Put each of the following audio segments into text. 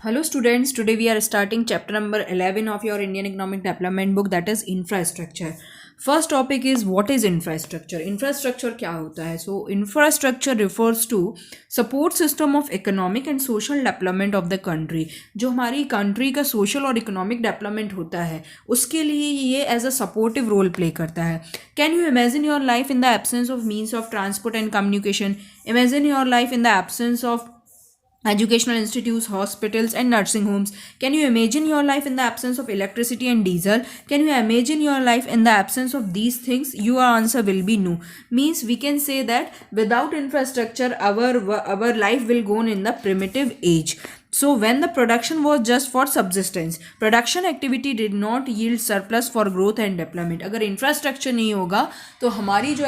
Hello students, today we are starting chapter number 11 of your Indian Economic Development book, that is infrastructure. First topic is what is infrastructure? Infrastructure क्या होता है? So infrastructure refers to support system of economic and social development of the country. जो हमारी country का social और economic development होता है उसके लिए ये as a supportive role play करता है. Can you imagine your life in the absence of means of transport and communication? Imagine your life in the absence of educational institutes, hospitals and nursing homes. Can you imagine your life in the absence of electricity and diesel? Can you imagine your life in the absence of these things? Your answer will be no. Means we can say that without infrastructure our life will go on in the primitive age. So when the production was just for subsistence, production activity did not yield surplus for growth and development. अगर infrastructure नहीं होगा तो हमारी जो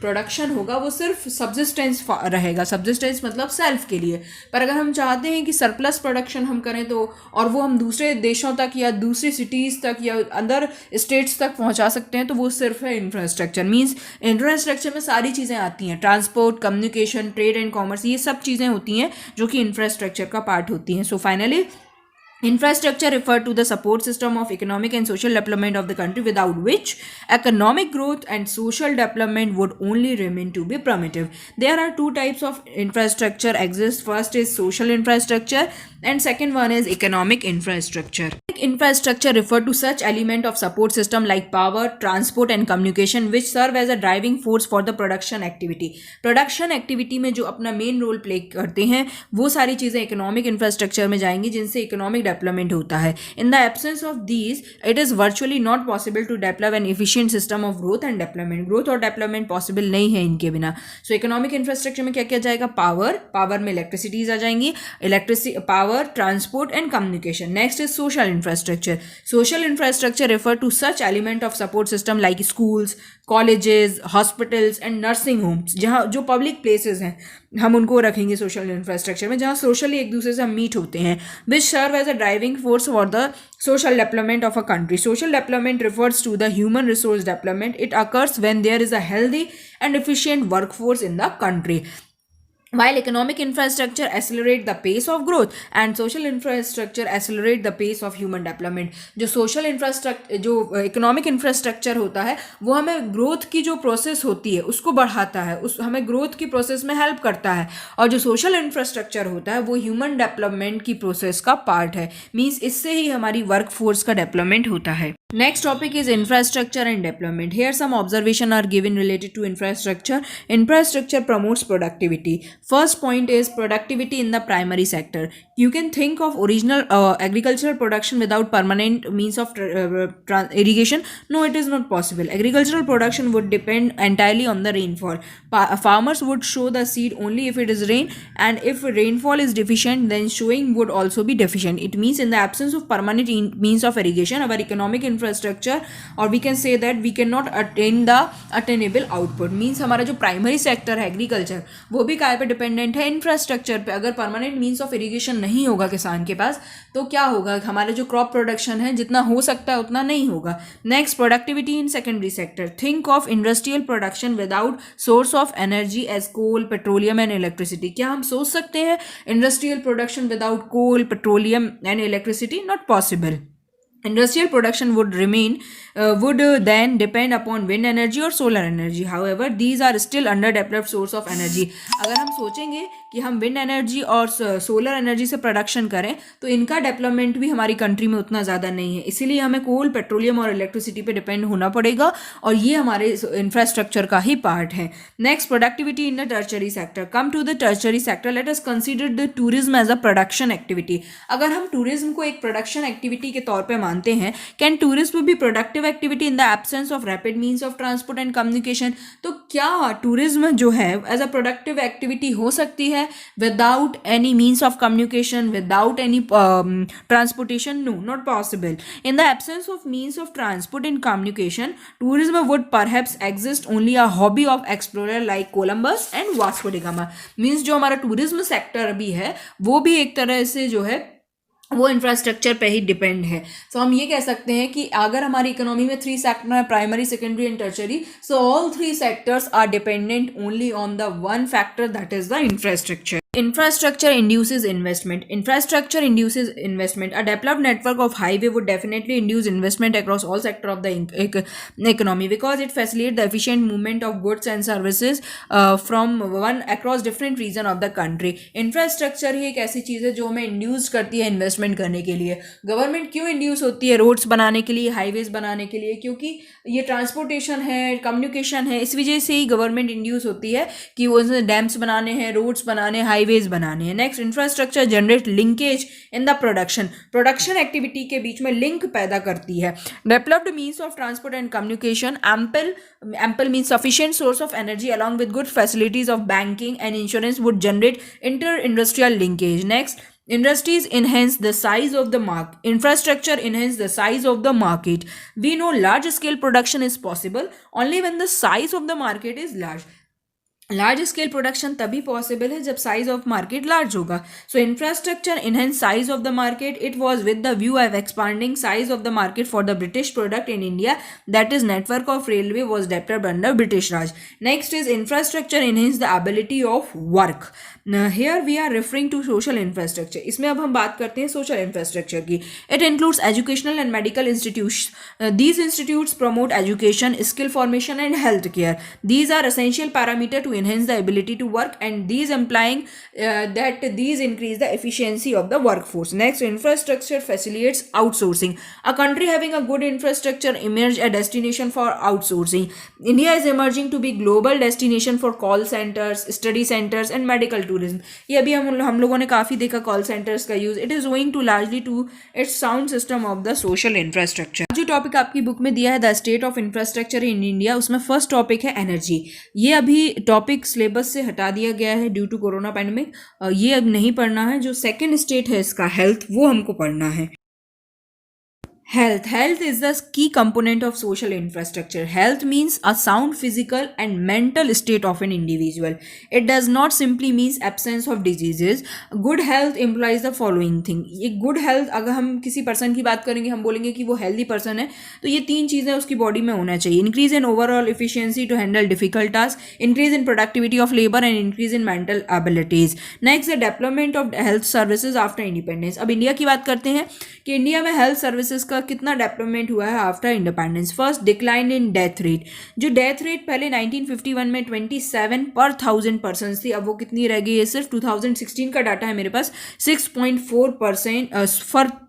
production होगा वो सिर्फ subsistence रहेगा. सबसिस्टेंस मतलब सेल्फ के लिए. पर अगर हम चाहते हैं कि सरप्लस प्रोडक्शन हम करें तो और वो हम दूसरे देशों तक या दूसरी सिटीज़ तक या अदर स्टेट्स तक पहुंचा सकते हैं तो वो सिर्फ है इंफ्रास्ट्रक्चर. मीन्स इंफ्रास्ट्रक्चर में सारी चीज़ें आती हैं, transport, communication, trade and commerce, ये सब चीज़ें होती हैं जो कि इंफ्रास्ट्रक्चर का पार्ट होती हैं. So finally infrastructure refer to the support system of economic and social development of the country, without which economic growth and social development would only remain to be primitive. There are two types of infrastructure exist. First is social infrastructure and second one is economic infrastructure. Infrastructure refer to such element of support system like power, transport and communication which serve as a driving force for the production activity. Production activity में जो अपना main role play करते हैं वो सारी चीज़ें economic infrastructure में जाएंगी जिनसे इकोनॉमिक डेवलपमेंट होता है. In the absence of these it is virtually not possible to develop an efficient system of growth and development. Growth और डेवलपमेंट पॉसिबल नहीं है इनके बिना. सो इकोनॉमिक इंफ्रास्ट्रक्चर में क्या किया जाएगा? पावर में इलेक्ट्रिसिटीज आ जाएंगी, power, transport and communication. Next is social infrastructure. Social infrastructure refer to such element of support system like schools, colleges, hospitals and nursing homes. जहाँ जो पब्लिक प्लेसेस हैं हम उनको रखेंगे सोशल इंफ्रास्ट्रक्चर में, जहाँ सोशली एक दूसरे से हम मीट होते हैं. Which serve as a driving force for the social development of a country. Social development refers to the human resource development. It occurs when there is a healthy and efficient workforce in the country. While economic infrastructure accelerate the pace of growth and social infrastructure accelerate the pace of human development. जो social infrastructure, जो economic infrastructure होता है वो हमें growth की जो process होती है उसको बढ़ाता है, उस हमें growth की process में help करता है. और जो social infrastructure होता है वो human development की process का part है. Means इससे ही हमारी workforce का development होता है. Next topic is infrastructure and development. Here some observation are given related to infrastructure. Infrastructure promotes productivity. First point is productivity in the primary sector. You can think of original agricultural production without permanent means of irrigation. No, it is not possible. Agricultural production would depend entirely on the rainfall. Farmers would sow the seed only if it is rain, and if rainfall is deficient then sowing would also be deficient. It means in the absence of permanent means of irrigation our economic infrastructure, or we can say that we cannot attain the attainable output. Means हमारा जो primary sector है agriculture वो भी काय पे dependent है? Infrastructure पे. अगर परमानेंट मीन्स ऑफ इरिगेशन नहीं होगा किसान के पास तो क्या होगा? हमारा जो क्रॉप प्रोडक्शन है जितना हो सकता है उतना नहीं होगा. Next, productivity in secondary sector. Think of industrial production without source of energy as coal, petroleum and electricity. क्या हम सोच सकते हैं industrial production without coal, petroleum and electricity? Not possible. Industrial production would then depend upon wind energy or solar energy. However, these are still underdeveloped source of energy. अगर हम सोचेंगे कि हम विंड एनर्जी और सोलर एनर्जी से production करें तो इनका डेवलपमेंट भी हमारी कंट्री में उतना ज़्यादा नहीं है. इसीलिए हमें कोल, पेट्रोलियम और इलेक्ट्रिसिटी पे डिपेंड होना पड़ेगा और ये हमारे इंफ्रास्ट्रक्चर का ही पार्ट है. Next, productivity in the tertiary sector. Come to the tertiary sector. Let us consider the tourism as a production activity. अगर हम टूरिज्म को एक प्रोडक्शन एक्टिविटी के तौर पर मानते हैं, can tourism be productive activity in the absence of rapid means of transport and communication? तो क्या टूरिज्म जो है एज अ प्रोडक्टिव एक्टिविटी हो सकती है without any means of communication, without any transportation? No, not possible. In the absence of means of transport and communication, tourism would perhaps exist only a hobby of explorer like Columbus and Vasco da Gama. Means जो हमारा tourism sector भी है वो भी एक तरह से जो है वो इंफ्रास्ट्रक्चर पे ही डिपेंड है. सो हम ये कह सकते हैं कि अगर हमारी इकोनॉमी में 3 सेक्टर है, primary, secondary and tertiary, so all 3 sectors are dependent only on the one factor, that is the infrastructure. Infrastructure induces investment. Infrastructure induces investment. A developed network of highway would definitely induce investment across all sector of the economy because it facilitates the efficient movement of goods and services from one across different region of the country. Infrastructure ही एक ऐसी चीज़ है जो हमें induce करती है investment करने के लिए. गवर्नमेंट क्यों इंड्यूस होती है रोड्स बनाने के लिए, हाईवेज बनाने के लिए? क्योंकि ये ट्रांसपोर्टेशन है, कम्युनिकेशन है, इस वजह से ही गवर्नमेंट इंड्यूस होती है कि वो डैम्स बनाने हैं, रोड्स बनाने, हाईवेज बनाने हैं. Next, infrastructure generate linkage in the production activity के बीच में लिंक पैदा करती है. Developed means of transport and communication, ample means sufficient source of energy along with good facilities of banking and insurance would generate inter-industrial linkage. Next, industries enhance the size of the market. Infrastructure enhance the size of the market. We know large scale production is possible only when the size of the market is large. Large scale production तभी possible है जब size of market large होगा. So infrastructure enhance size of the market. It was with the view of expanding size of the market for the British product in India, that is network of railway was developed under British Raj. Next is infrastructure enhance the ability of work. Here we are referring to social infrastructure. इसमें अब हम बात करते हैं social infrastructure की. It includes educational and medical institutes. These institutes promote education, skill formation and health care. These are essential parameter to enhance the ability to work, and these implying that these increase the efficiency of the workforce. Next, infrastructure facilitates outsourcing. A country having a good infrastructure emerge a destination for outsourcing. India is emerging to be global destination for call centers, study centers and medical tourism. ये अभी हम लोगों ने काफ़ी देखा call centers का use. It is owing to largely to its sound system of the social infrastructure. जो topic आपकी बुक में दिया है the state of infrastructure in India, उसमें फर्स्ट टॉपिक है एनर्जी. ये अभी टॉपिक सिलेबस से हटा दिया गया है ड्यू टू कोरोना पैंडेमिक. ये अब नहीं पढ़ना है. जो सेकंड स्टेट है इसका हेल्थ, वो हमको पढ़ना है. Health is the key component of social infrastructure. Health means a sound physical and mental state of an individual. It does not simply means absence of diseases. Good health implies the following thing. ये good health, अगर हम किसी person की बात करेंगे, हम बोलेंगे कि वो हेल्दी पर्सन है, तो ये तीन चीज़ें उसकी बॉडी में होना चाहिए. Increase in overall efficiency to handle difficult task, increase in productivity of labour and increase in mental abilities. Next, the development of health services after independence. अब इंडिया की बात करते हैं कि इंडिया में हेल्थ सर्विसेज का कितना डेवलपमेंट हुआ है after independence. First, decline in death rate. जो डेथ रेट पहले 1951 में 27 पर 1000 पर्सन थी, अब वो कितनी रह गई है? सिर्फ 2016 का डाटा है मेरे पास, 6.4%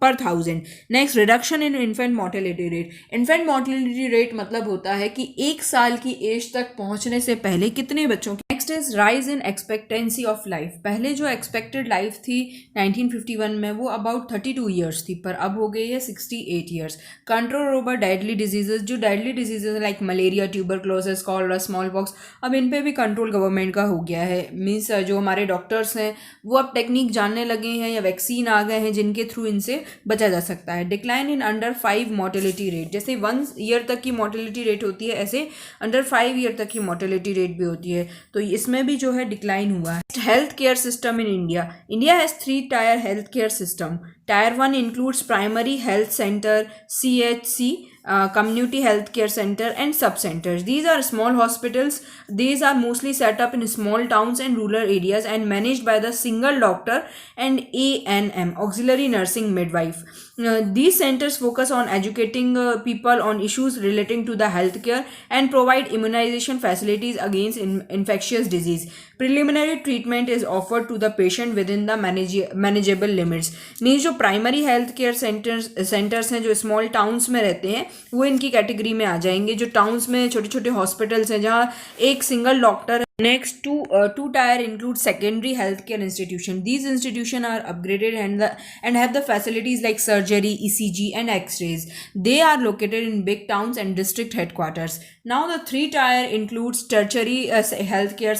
पर 1000. Next, reduction in infant mortality rate. Infant mortality rate मतलब होता है कि 1 साल की एज तक पहुंचने से पहले कितने बच्चों की. Next is rise in expectancy of life. पहले जो एक्सपेक्टेड लाइफ थी 1951 में वो अबाउट 32 ईयर्स थी, पर अब हो गई है 68 years. Control over deadly diseases. जो deadly diseases like malaria, tuberculosis, cholera, smallpox, अब इन पे भी कंट्रोल गवर्नमेंट का हो गया है. मीन्स जो हमारे डॉक्टर्स हैं वो अब टेक्निक जानने लगे हैं या वैक्सीन आ गए हैं जिनके थ्रू इनसे बचा जा सकता है. Decline in under 5 mortality rate. जैसे 1 ईयर तक की मोर्टेलिटी रेट होती है, ऐसे अंडर 5 ईयर तक की मोर्टेलिटी रेट भी होती है, तो इसमें भी जो है डिक्लाइन हुआ है. Health care system in India. India has 3 tyre health care system. Tier 1 includes primary health center, CHC, community health care center and sub-centers. These are small hospitals. These are mostly set up in small towns and rural areas and managed by the single doctor and ANM, auxiliary nursing midwife. These centers focus on educating people on issues relating to the healthcare and provide immunization facilities against infectious disease. Preliminary treatment is offered to the patient within the manageable limits. Means जो primary health care centres हैं जो small towns में रहते हैं वो इनकी category में आ जाएंगे. जो टाउन्स में छोटे छोटे हॉस्पिटल्स हैं जहाँ एक single doctor. Next, two tier include secondary healthcare institution. These institutions are upgraded and have the facilities like surgery, ECG, and X-rays. They are located in big towns and district headquarters. Now, the 3 tier includes tertiary healthcare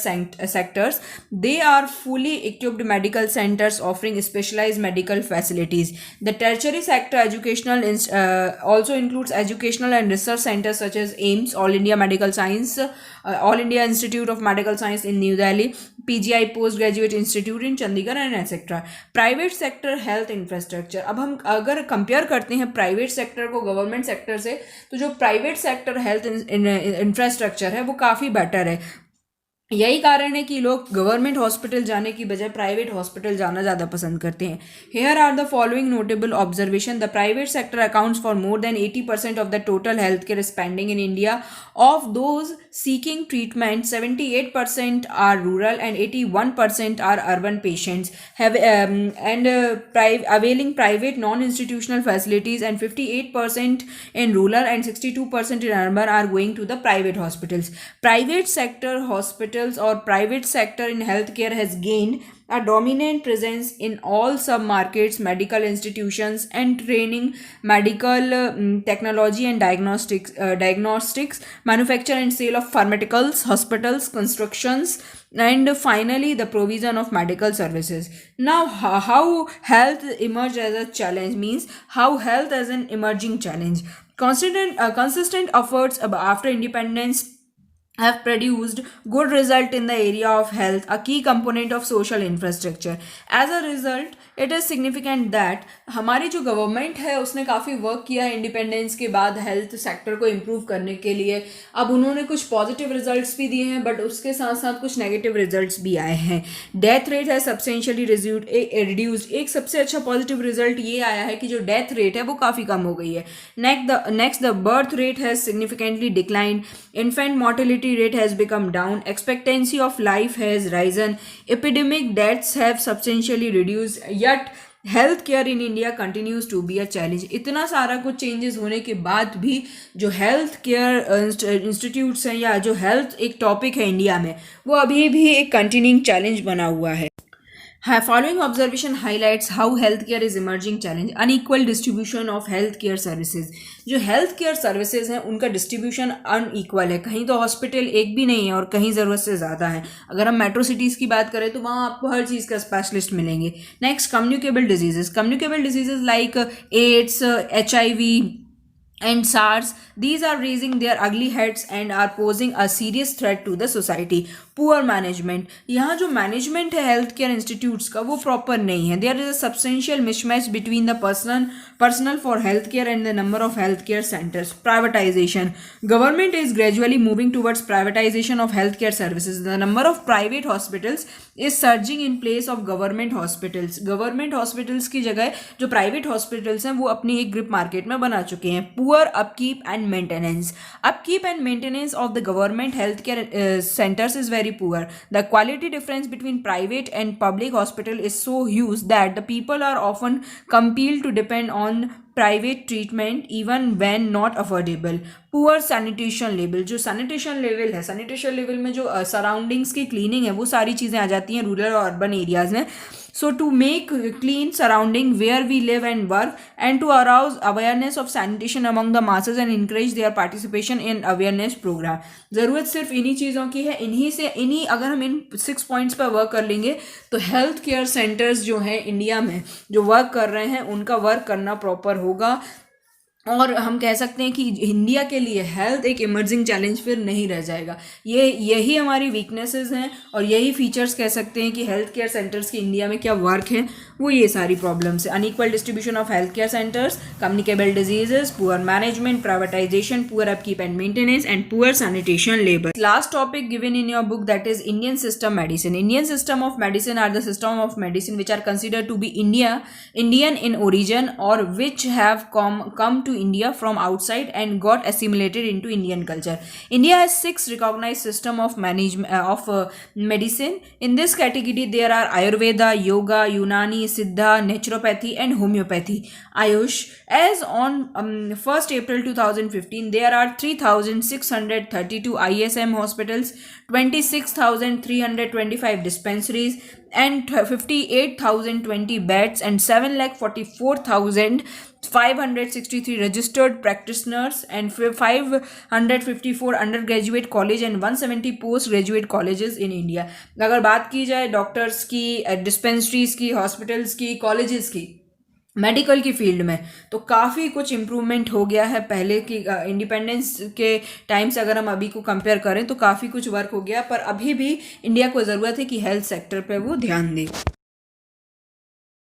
sectors. They are fully equipped medical centers offering specialized medical facilities. The tertiary sector educational also includes educational and research centers such as AIIMS, All India Medical Science, All India Institute of Medical Science in New Delhi, PGI Postgraduate Institute in Chandigarh and etc. Private sector health infrastructure. अब हम अगर compare करते हैं private sector को government sector से, तो जो private sector health infrastructure है वो काफ़ी बेटर है. यही कारण है कि लोग गवर्नमेंट हॉस्पिटल जाने की बजाय प्राइवेट हॉस्पिटल जाना ज़्यादा पसंद करते हैं. Here are the following notable observation. The private sector accounts for more than 80% of the total health care spending in India. Of those seeking treatment, 78% are rural and 81% are urban patients have availing private non-institutional facilities, and 58% in rural and 62% in urban are going to the private hospitals. Private sector hospitals or private sector in healthcare has gained a dominant presence in all sub-markets, medical institutions, and training, medical technology and diagnostics, manufacture and sale of pharmaceuticals, hospitals, constructions, and finally the provision of medical services. Now, how health emerged as a challenge means how health as an emerging challenge. Consistent efforts after independence have produced good result in the area of health, a key component of social infrastructure. As a result, it is significant that हमारी जो government है उसने काफ़ी work किया है independence के बाद health sector को इम्प्रूव करने के लिए. अब उन्होंने कुछ पॉजिटिव रिजल्ट्स भी दिए हैं, बट उसके साथ साथ कुछ नेगेटिव रिजल्ट्स भी आए हैं. डेथ रेट है सब्सटेंशियली रिड्यूस्ड. एक सबसे अच्छा पॉजिटिव रिजल्ट ये आया है कि जो डेथ रेट है वो काफ़ी कम हो गई है. Next the birth rate has significantly declined. Infant mortality rate has become down. Expectancy of life has risen. Epidemic deaths have substantially reduced. Yet health care in India continues to be a challenge. इतना सारा कुछ changes होने के बाद भी जो health care institutes हैं या जो हेल्थ एक टॉपिक है इंडिया में, वो अभी भी एक कंटिन्यूइंग चैलेंज बना हुआ है. Following observation highlights how healthcare is emerging challenge. Unequal distribution of healthcare services. जो हेल्थ केयर सर्विसेज हैं उनका डिस्ट्रीब्यूशन अनइक्वल है. कहीं तो हॉस्पिटल एक भी नहीं है और कहीं ज़रूरत से ज़्यादा है. अगर हम मेट्रो सिटीज़ की बात करें तो वहाँ आपको हर चीज़ का स्पेशलिस्ट मिलेंगे. Next, communicable diseases like AIDS, HIV and SARS. These are raising their ugly heads and are posing a serious threat to the society. Poor management. यहाँ जो मैनेजमेंट है हेल्थ केयर इंस्टीट्यूट्स का वो प्रॉपर नहीं है. There is a substantial mismatch between the personnel for health care and the number of health care centers. Privatization. Government is gradually moving towards privatization of healthcare services. The number of private hospitals is surging in place of government hospitals. Government hospitals की जगह जो private hospitals हैं वो अपनी एक grip market में बना चुके हैं. Poor upkeep and maintenance. Upkeep and maintenance of the government healthcare centers is very poor. The quality difference between private and public hospital is so huge that the people are often compelled to depend on private treatment even when not affordable. Poor sanitation level. जो sanitation level है, sanitation level में जो surroundings की cleaning है वो सारी चीज़ें आ जाती हैं रूरल और अर्बन एरियाज़ में. So to make clean surrounding where we live and work, and to arouse awareness of sanitation among the masses and encourage their participation in awareness program. ज़रूरत सिर्फ इन्हीं चीज़ों की है. इन्हीं अगर हम इन 6 पॉइंट्स पर वर्क कर लेंगे तो हेल्थ केयर सेंटर्स जो हैं इंडिया में जो वर्क कर रहे हैं उनका वर्क करना प्रॉपर होगा. और हम कह सकते हैं कि इंडिया के लिए हेल्थ एक इमर्जिंग चैलेंज फिर नहीं रह जाएगा. यही हमारी वीकनेसेस हैं और यही फीचर्स कह सकते हैं कि हेल्थ केयर सेंटर्स की इंडिया में क्या वर्क है, वो ये सारी प्रॉब्लम्स है. Unequal distribution of health care centres, communicable diseases, poor management, privatisation, poor upkeep and maintenance, and poor sanitation labour. Last topic given in your book that is Indian system medicine. Indian system of medicine are the system of medicine which are considered to be Indian in origin or which have come to India from outside and got assimilated into Indian culture. India has 6 recognized system of medicine. In this category there are Ayurveda, Yoga, Unani, Siddha, Naturopathy and Homeopathy. Ayush. As on 1st April 2015 there are 3,632 ISM hospitals, 26,325 dispensaries and 58,020 beds and 7,44,563 registered practitioners and 554 undergraduate college and 170 postgraduate colleges in India. अगर बात की जाए doctors की, dispensaries की, hospitals की, colleges की, medical की field में तो काफ़ी कुछ इम्प्रूवमेंट हो गया है. पहले की इंडिपेंडेंस के टाइम से अगर हम अभी को कंपेयर करें तो काफ़ी कुछ वर्क हो गया, पर अभी भी इंडिया को ज़रूरत है कि हेल्थ सेक्टर पे वो ध्यान दे.